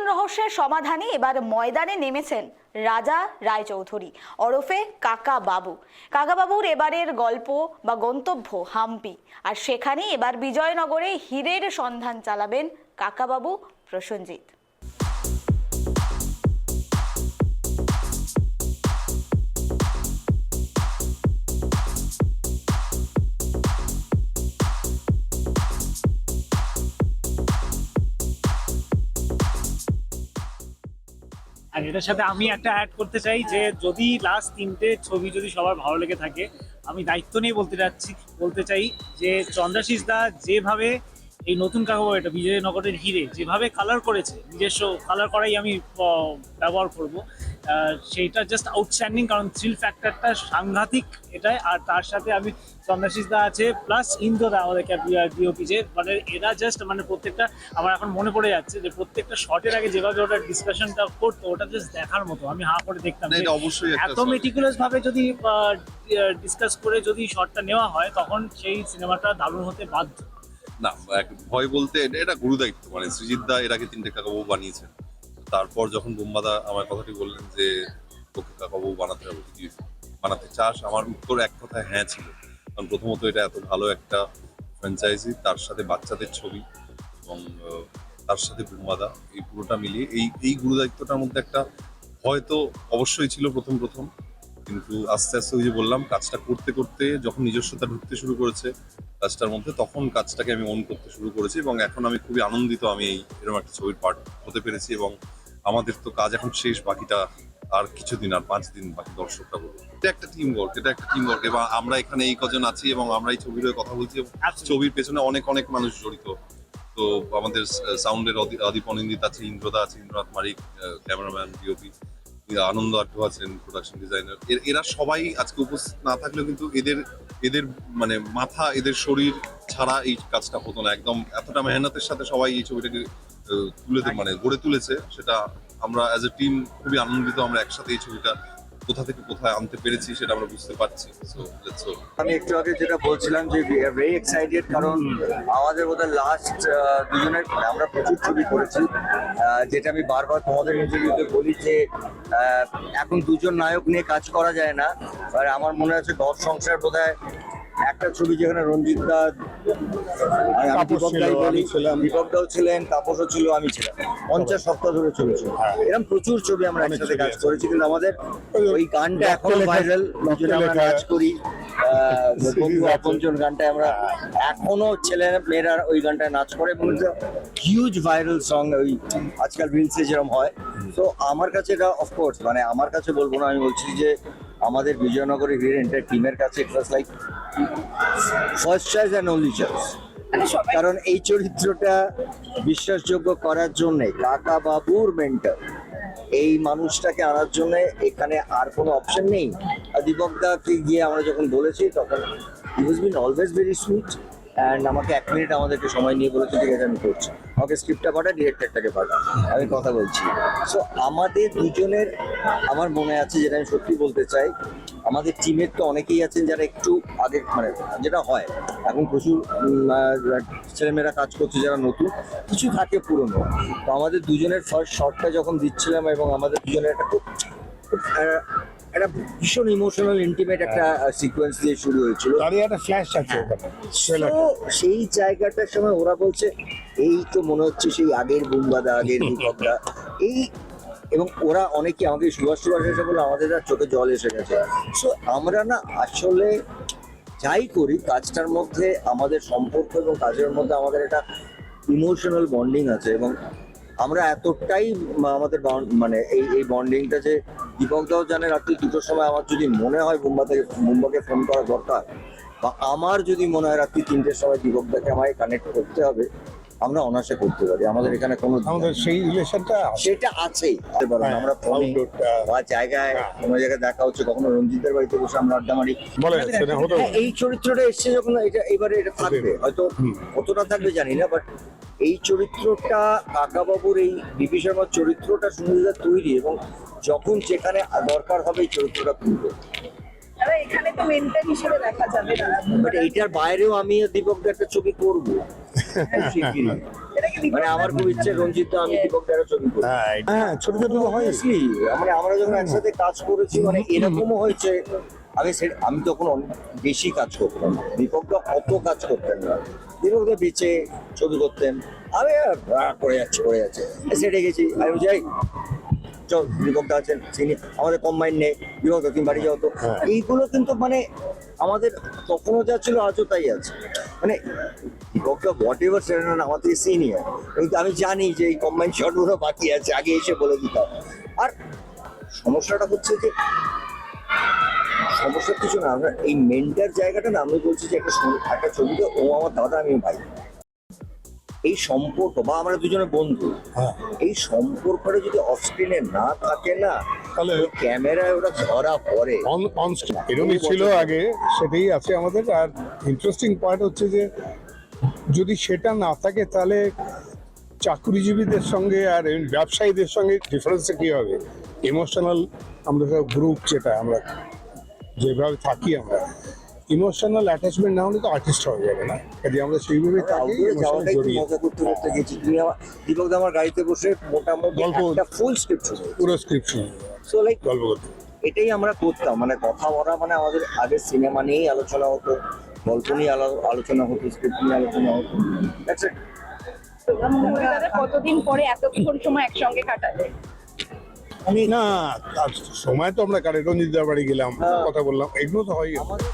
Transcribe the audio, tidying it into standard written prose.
রহস্যের সমাধানে এবার ময়দানে নেমেছেন রাজা রায়চৌধুরী ওরফে কাকা বাবু। কাকা বাবুর এবারের গল্প বা গন্তব্য হাম্পি, আর সেখানে এবার বিজয়নগরে হীরের সন্ধান চালাবেন কাকা বাবু প্রসেনজিৎ। আর এটার সাথে আমি একটা অ্যাড করতে চাই যে যদি লাস্ট 3টে ছবি যদি সবার ভালো লেগে থাকে, আমি দায়িত্ব নিয়ে বলতে চাই যে চন্দ্রাশিস দা যেভাবে এই নতুন কাকাবাবু, এটা বিজয়নগরের হিরে, যেভাবে কালার করেছে, নিজস্ব কালার করাই আমি ব্যবহার করব, সেইটা জাস্ট আউটস্ট্যান্ডিং। কারণ থ্রিল ফ্যাক্টরটা সাংঘাতিক এটাই। আর তার সাথে আমি চন্দ্রাশিস দা আছে, প্লাস ইন্দ্রদা আমাদের ডিওপি, যে মানে এরা জাস্ট মানে প্রত্যেকটা, আমার এখন মনে পড়ে যাচ্ছে যে প্রত্যেকটা শটের আগে যেভাবে ওটা ডিসকাশনটা করতো, ওটা জাস্ট দেখার মতো। আমি হাঁ করে দেখতাম এত মেটিকুলাস ভাবে যদি ডিসকাস করে যদি শটটা নেওয়া হয়, তখন সেই সিনেমাটা দারুণ হতে বাধ্য। না, ভয় বলতে এটা গুরু দায়িত্ব। মানে সৃজিত দা এর আগে 3টে কাকাবাবু বানিয়েছেন। তারপর যখন বোম্বাদা আমার কথাটি বললেন যে তোকে কাকাবাবু বানাতে হবে, তুই বানাতে চাস, আমার উত্তর এক কথায় হ্যাঁ ছিল। কারণ প্রথমত এটা এত ভালো একটা ফ্র্যাঞ্চাইজি, তার সাথে বাচ্চাদের ছবি এবং তার সাথে বোম্বাদা, এই পুরোটা মিলিয়ে এই গুরু দায়িত্বটার মধ্যে একটা ভয় তো অবশ্যই ছিল প্রথম, কিন্তু আস্তে আস্তে ওই যে বললাম, কাজটা করতে করতে যখন নিজস্বতা ঢুকতে শুরু করেছে কাজটার মধ্যে, তখন কাজটাকে আমি অন করতে শুরু করেছি। এবং এখন আমি খুবই আনন্দিত আমি এরকম একটা ছবির পার্ট হতে পেরেছি। এবং আমাদের তো কাজ এখন শেষ, বাকিটা আর কিছুদিন, আর 5 দিন বাকি, দর্শকটা বলবো। এটা একটা টিম ওয়ার্ক, এবং আমরা এখানে এই কজন আছি এবং আমরা এই ছবির কথা বলছি। ছবির পেছনে অনেক মানুষ জড়িত। তো আমাদের সাউন্ডের আদিপ অনিন্দিত আছে, ইন্দ্রদা আছে, ইন্দ্রনাথ মারিক ক্যামেরাম্যান, ডিওপি, আনন্দ আড্ডু আছেন প্রোডাকশন ডিজাইনার। এরা সবাই আজকে উপস্থিত না থাকলেও কিন্তু এদের মানে মাথা, এদের শরীর ছাড়া এই কাজটা হতো না। একদম এতটা মেহনতের সাথে সবাই এই ছবিটাকে গড়ে তুলেছে, সেটা আমরা অ্যাজ এ টিম খুবই আনন্দিত। আমরা একসাথে এই ছবিটা কোথা থেকে কোথায় আনতে পেরেছি সেটা আমরা বুঝতে পারছি। আমি একটু আগে যেটা বলছিলাম যে উই আর ভেরি এক্সাইটেড, কারণ আমাদের বোধহয় লাস্ট দুজনের আমরা প্রচুর ছবি করেছি। যেটা আমি বারবার তোমাদের ইন্টারভিউতে বলি যে এখন দুজন নায়ক নিয়ে কাজ করা যায় না। আর আমার মনে আছে ঘর সংসার বোধহয় একটা ছবি যেখানে রঞ্জিত দা, দীপক দাও ছিলেন, তাপসও ছিল, আমি ছিলাম, 50 সপ্তাহ ধরে চলেছিল। এরকম প্রচুর ছবি আমরা একসাথে কাজ করেছি, কিন্তু আমাদের ওই গানটা এখনো ভাইরাল, আমরা কাজ করি বন্ধু আপনজন গানটা, আমরা এখনো ছেলে মেয়েরা ওই গানটায় নাচ করে এবং হিউজ ভাইরাল সং ওই আজকাল রিলসে যেরকম হয়। তো আমার কাছে এটা অফকোর্স, মানে আমার কাছে বলবো না, আমি বলছি যে আমাদের বিজয়নগরের হিরের এন্টার টিমের কাছে it was like first choice and only choice. কারণ এই চরিত্রটা বিশ্বাসযোগ্য করার জন্য কাকা বাবুর মেন্টর, এই মানুষটাকে আনার জন্য এখানে আর কোনো অপশন নেই। আর দীপক দাকে গিয়ে আমরা যখন বলেছি, তখন he was been always very sweet, and আমাকে 1 মিনিট আমাদেরকে সময় নিয়ে বলেছে ঠিক আছে আমি করছি, আমাকে স্ক্রিপ্টটা পাঠা, ডিরেক্টরটাকে পাঠা, আমি কথা বলছি। সো আমাদের দুজনের, আমার মনে আছে যেটা আমি সত্যি বলতে চাই, আমাদের টিমের তো অনেকেই আছেন যারা একটু আগে, মানে যেটা হয় এখন প্রচুর ছেলেমেয়েরা কাজ করছে যারা নতুন, কিছু থাকে পুরনো। তো আমাদের দুজনের ফার্স্ট শটটা যখন দিচ্ছিলাম, এবং আমাদের দুজনের একটা খুব একটা ভীষণ ইমোশনাল ইন্টিমেট একটা সিকোয়েন্স দিয়ে শুরু হয়েছিল। একটা ফ্ল্যাশ আছে, সেই জায়গাটার সময় ওরা বলছে এই তো মনে হচ্ছে সেই আগের বুম্বাদা, আগের দীপকদা, এই, এবং ওরা অনেকে আমাকে সুভাষ এসে বলে আমাদের চোখে জল এসে গেছে। সো আমরা না আসলে যাই করি কাজটার মধ্যে আমাদের সম্পর্ক এবং কাজের মধ্যে আমাদের একটা ইমোশনাল বন্ডিং আছে, এবং আমরা এতটাই আমাদের মানে এই বন্ডিংটা যে দীপক দাও জানে রাত্রি 2টোর সময় আমার যদি মনে হয় মুম্বাকে ফোন করা দরকার, বা আমার যদি মনে হয় রাত্রি 3টের সময় দীপক দাকে আমায় কানেক্ট করতে হবে, আমরা অনায়াসে করতে পারি। আমাদের এখানে কোনো সেই রিলেশনটা সেটা আছেই। আমরা জায়গায় কোনো জায়গায় দেখা হচ্ছে, কখনো রঞ্জিতের বাড়িতে বসে আমরা আড্ডা মারি। এই চরিত্রটা এসছে যখন, এটা এবারে এটা থাকবে, হয়তো কতটা থাকবে জানি না, বাট এই চরিত্রটা কাকাবাবুর, এই বিপি শর্মার চরিত্রটা সুন্দর তৈরি, এবং যখন যেখানে দরকার হবে এই চরিত্রটা তুলবে। এখানে তো মেন্টর হিসেবে দেখা যাবে না, বাট এইটার বাইরেও আমি দীপক একটা ছবি করবো শিগগিরই। এটা কি মানে আমার খুব ইচ্ছে রঞ্জিত দা আমি দীপক দার ছবি করি। হ্যাঁ ছোট ছোট তো হয় Honestly, মানে আমরা যখন একসাথে কাজ করেছি মানে এরকমও হয়েছে আমি তখন অনেক বেশি কাজ করতাম, দীপকদা অত কাজ করতেন না। দীপকদা বেঁচে ছবি করতেন, আমি করে যাচ্ছে সেটে গেছি, আমি যাই চল দীপকদা আছেন চিনি আমাদের কম্বাইন নেই, দীপকদা তুমি বাড়ি যাও তো। এইগুলো কিন্তু মানে আমাদের তখনও যা ছিল আজও তাই আছে। মানে দীপকদা হোয়াট এভার সেটা আমাদের সিনিয়র, আমি জানি যে এই কম্বাইন শটগুলো বাকি আছে, আগে এসে বলে দিতাম। আর সমস্যাটা হচ্ছে যে সমস্যা কিছু না, আমরা এই মেন্টার জায়গাটা না, আমি বলছি যে একটা ছবিতে ও আমার দাদা আমি ভাই, এই সম্পর্ক বা আমরা দুজনে বন্ধু, হ্যাঁ। এই সম্পর্কটা যদি অফ স্ক্রিনে না থাকে না তাহলে ক্যামেরায় ওটা ধরা পড়ে। এরকমই ছিল আগে, সেটাই আছে আমাদের। আর ইন্টারেস্টিং পার্ট হচ্ছে যে যদি সেটা না থাকে তাহলে চাকরিজীবীদের সঙ্গে আর ব্যবসায়ীদের সঙ্গে ডিফারেন্সটা কি হবে? ইমোশনাল আমরা গ্রুপ, যেটা আমরা যেভাবে থাকি, আমরা ইমোশনাল অ্যাটাচমেন্ট না হলে তো আর্টিস্ট হওয়া যাবে না। কাজে আমরা সেইভাবে থাকি, আউটডোরে emotionally যাওয়াটা একটু জড়িয়ে। মজা করতে করতে গেছি। তুমি আমার দীপক দা আমার গাড়িতে বসে মোটামুটি গল্প একটা ফুল স্ক্রিপ্ট শুনে, পুরো স্ক্রিপশন সো লাইক গল্প করতে। এটাই আমরা করতাম, মানে কথা বলা মানে আমাদের আগে সিনেমা নিয়েই আলোচনা হতো, গল্প নিয়ে আলোচনা হতো, স্ক্রিপ্ট নিয়ে আলোচনা হতো। That's it. দাদা কতদিন পরে এতক্ষণ সময় একসঙ্গে কাটালে? না, আর সময় তো আমরা কাটে রঞ্জিত দার বাড়ি গেলাম, কথা বললাম, এগুলো তো হয়। আমাদের